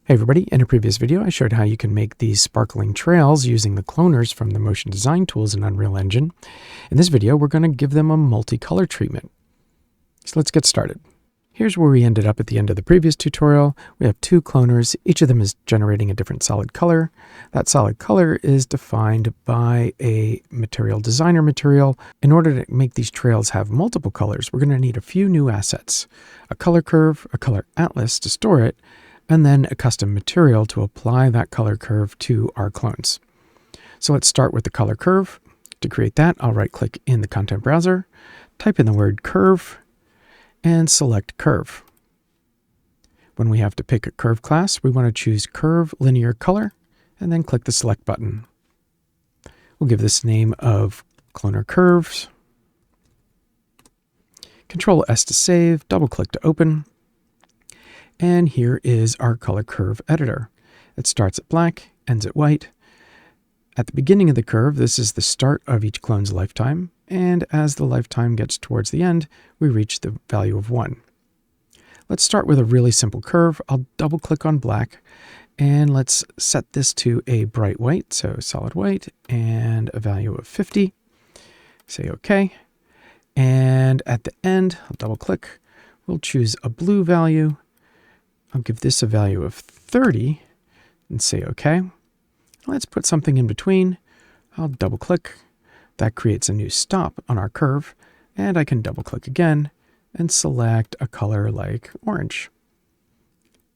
Hey everybody, in a previous video I showed how you can make these sparkling trails using the cloners from the motion design tools in Unreal Engine. In this video we're going to give them a multicolor treatment. So let's get started. Here's where we ended up at the end of the previous tutorial. We have two cloners, each of them is generating a different solid color. That solid color is defined by a material designer material. In order to make these trails have multiple colors, we're going to need a few new assets. A color curve, a color atlas to store it, and then a custom material to apply that color curve to our clones. So let's start with the color curve. To create that, I'll right-click in the content browser, type in the word curve, and select curve. When we have to pick a curve class, we want to choose curve linear color, and then click the select button. We'll give this name of cloner curves. Control S to save, double-click to open. And here is our color curve editor. It starts at black, ends at white. At the beginning of the curve, this is the start of each clone's lifetime, and as the lifetime gets towards the end, we reach the value of 1. Let's start with a really simple curve. I'll double-click on black, and let's set this to a bright white, so solid white, and a value of 50. Say OK. And at the end, I'll double-click. We'll choose a blue value. I'll give this a value of 30 and say OK. Let's put something in between. I'll double click. That creates a new stop on our curve, and I can double click again and select a color like orange.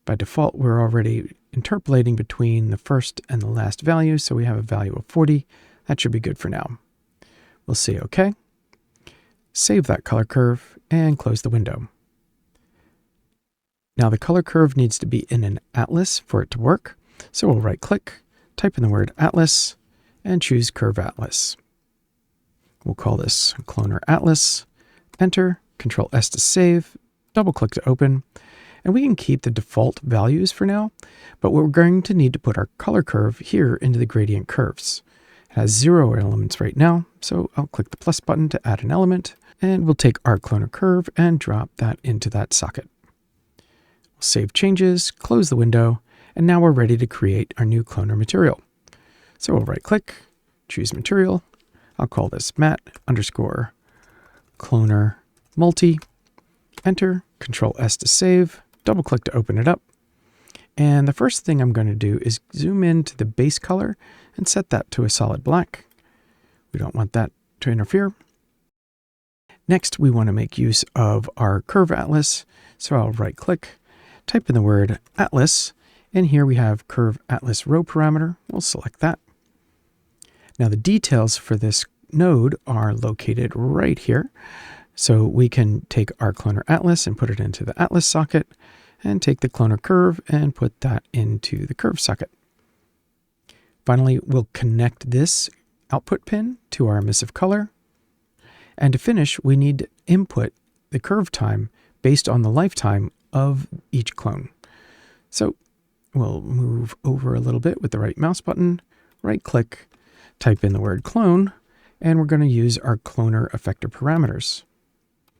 By default, we're already interpolating between the first and the last value, so we have a value of 40. That should be good for now. We'll say OK. Save that color curve and close the window. Now the color curve needs to be in an atlas for it to work. So we'll right click, type in the word atlas, and choose curve atlas. We'll call this cloner atlas, enter, Control S to save, double click to open, and we can keep the default values for now, but we're going to need to put our color curve here into the gradient curves. It has 0 elements right now, so I'll click the plus button to add an element, and we'll take our cloner curve and drop that into that socket. We'll save changes, close the window, and now we're ready to create our new cloner material. So we'll right click, choose material. I'll call this mat underscore cloner multi, enter, Control S to save, double click to open it up. And the first thing I'm going to do is zoom into the base color and set that to a solid black. We don't want that to interfere. Next, we want to make use of our curve atlas. So I'll right click, type in the word atlas, and here we have curve atlas row parameter. We'll select that. Now the details for this node are located right here. So we can take our cloner atlas and put it into the atlas socket, and take the cloner curve and put that into the curve socket. Finally, we'll connect this output pin to our emissive color. And to finish, we need to input the curve time based on the lifetime of each clone. So we'll move over a little bit with the right mouse button, right click, type in the word clone, and we're going to use our cloner effector parameters.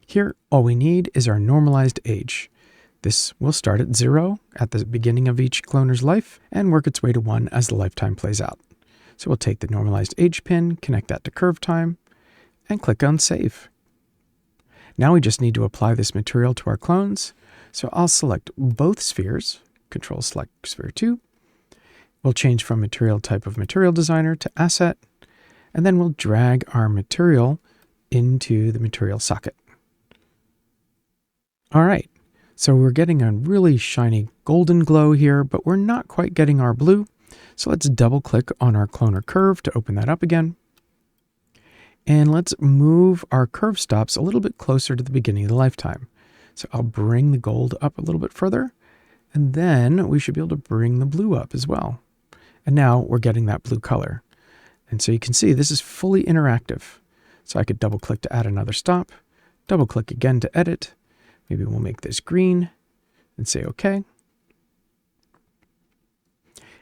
Here, all we need is our normalized age. This will start at 0 at the beginning of each cloner's life and work its way to 1 as the lifetime plays out. So we'll take the normalized age pin, connect that to curve time, and click on save. Now we just need to apply this material to our clones. So I'll select both spheres, Control select sphere 2. We'll change from material type of material designer to asset, and then we'll drag our material into the material socket. All right, so we're getting a really shiny golden glow here, but we're not quite getting our blue. So let's double click on our cloner curve to open that up again. And let's move our curve stops a little bit closer to the beginning of the lifetime. So I'll bring the gold up a little bit further, and then we should be able to bring the blue up as well. And now we're getting that blue color. And so you can see this is fully interactive. So I could double click to add another stop, double click again to edit. Maybe we'll make this green and say OK.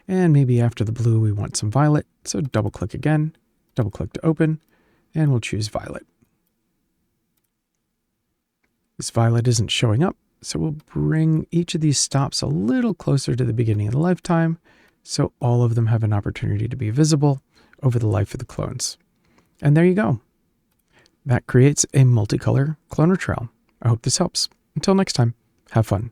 And maybe after the blue, we want some violet. So double click again, double click to open, and we'll choose violet. This violet isn't showing up, So we'll bring each of these stops a little closer to the beginning of the lifetime, so all of them have an opportunity to be visible over the life of the clones. And there you go. That creates a multicolor cloner trail. I hope this helps. Until next time, have fun.